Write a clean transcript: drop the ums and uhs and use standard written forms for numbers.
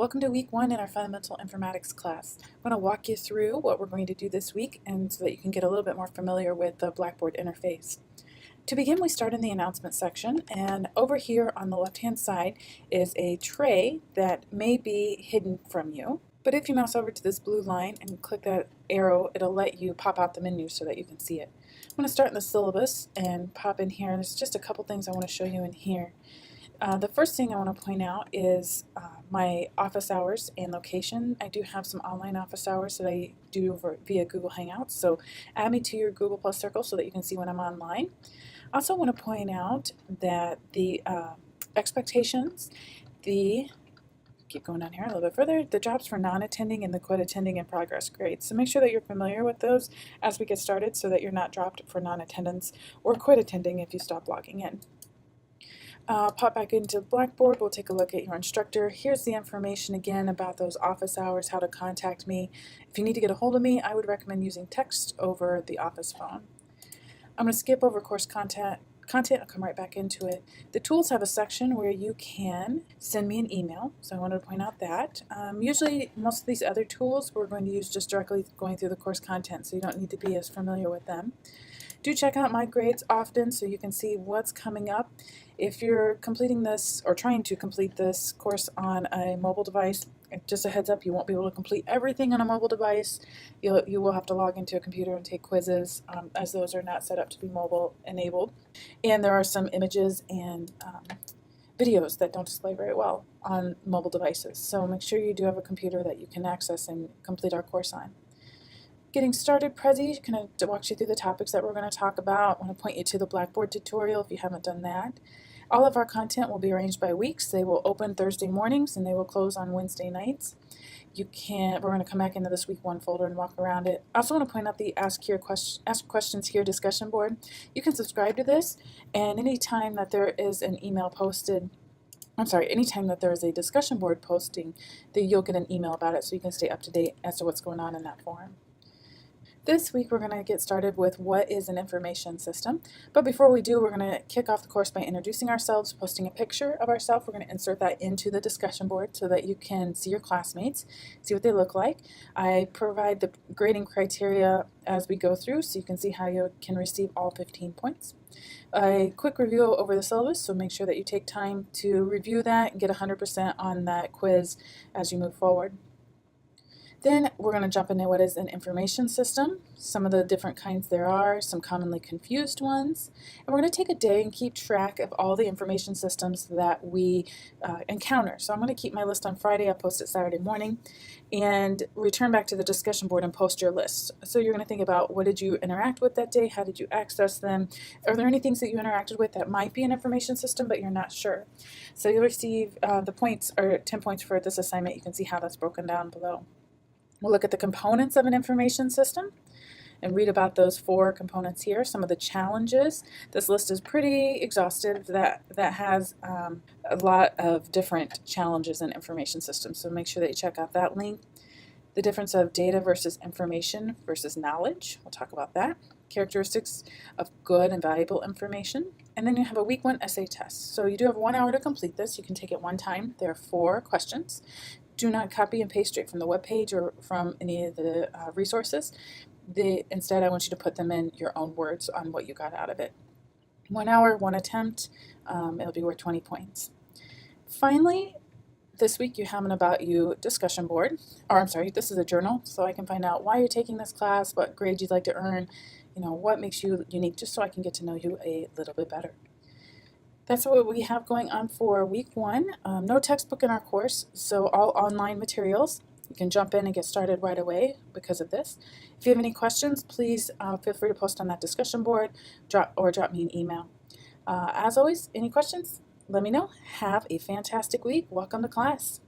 Welcome to week 1 in our fundamental informatics class. I'm going to walk you through what we're going to do this week and so that you can get a little bit more familiar with the Blackboard interface. To begin, we start in the announcement section, and over here on the left-hand side is a tray that may be hidden from you. But if you mouse over to this blue line and click that arrow, it'll let you pop out the menu so that you can see it. I'm going to start in the syllabus and pop in here. There's just a couple things I want to show you in here. The first thing I want to point out is my office hours and location. I do have some online office hours that I do via Google Hangouts, so add me to your Google Plus circle so that you can see when I'm online. I also want to point out that the expectations, keep going down here a little bit further, the jobs for non-attending and the quit attending and progress grades. So make sure that you're familiar with those as we get started so that you're not dropped for non-attendance or quit attending if you stop logging in. Pop back into Blackboard, we'll take a look at your instructor. Here's the information again about those office hours, how to contact me. If you need to get a hold of me, I would recommend using text over the office phone. I'm going to skip over course content, I'll come right back into it. The tools have a section where you can send me an email, so I wanted to point out that. Usually most of these other tools we're going to use just directly going through the course content, so you don't need to be as familiar with them. Do check out my grades often so you can see what's coming up. If you're completing this or trying to complete this course on a mobile device, just a heads up, you won't be able to complete everything on a mobile device. You will have to log into a computer and take quizzes as those are not set up to be mobile enabled. And there are some images and videos that don't display very well on mobile devices. So make sure you do have a computer that you can access and complete our course on. Getting started, Prezi kind of walks you through the topics that we're going to talk about. I want to point you to the Blackboard tutorial if you haven't done that. All of our content will be arranged by weeks. They will open Thursday mornings and they will close on Wednesday nights. We're going to come back into this week 1 folder and walk around it. I also want to point out the Ask Questions Here discussion board. You can subscribe to this, and anytime that there is an email posted, anytime that there is a discussion board posting, that you'll get an email about it so you can stay up to date as to what's going on in that forum. This week we're going to get started with what is an information system, but before we do, we're going to kick off the course by introducing ourselves, posting a picture of ourselves. We're going to insert that into the discussion board so that you can see your classmates, see what they look like. I provide the grading criteria as we go through so you can see how you can receive all 15 points. A quick review over the syllabus, so make sure that you take time to review that and get 100% on that quiz as you move forward. Then we're going to jump into what is an information system, some of the different kinds there are, some commonly confused ones, and we're going to take a day and keep track of all the information systems that we encounter. So I'm going to keep my list on Friday, I'll post it Saturday morning, and return back to the discussion board and post your list. So you're going to think about what did you interact with that day, how did you access them, are there any things that you interacted with that might be an information system but you're not sure. So you'll receive the points, or 10 points for this assignment. You can see how that's broken down below. We'll look at the components of an information system and read about those 4 components here. Some of the challenges. This list is pretty exhaustive. That has a lot of different challenges in information systems, so make sure that you check out that link. The difference of data versus information versus knowledge. We'll talk about that. Characteristics of good and valuable information. And then you have a week 1 essay test. So you do have 1 hour to complete this. You can take it one time. There are 4 questions. Do not copy and paste straight from the web page or from any of the resources. Instead, I want you to put them in your own words on what you got out of it. 1 hour, 1 attempt, it'll be worth 20 points. Finally, this week you have an About You discussion board, this is a journal, so I can find out why you're taking this class, what grade you'd like to earn, what makes you unique, just so I can get to know you a little bit better. That's what we have going on for week 1. No textbook in our course, so all online materials. You can jump in and get started right away because of this. If you have any questions, please feel free to post on that discussion board or drop me an email. As always, any questions, let me know. Have a fantastic week. Welcome to class.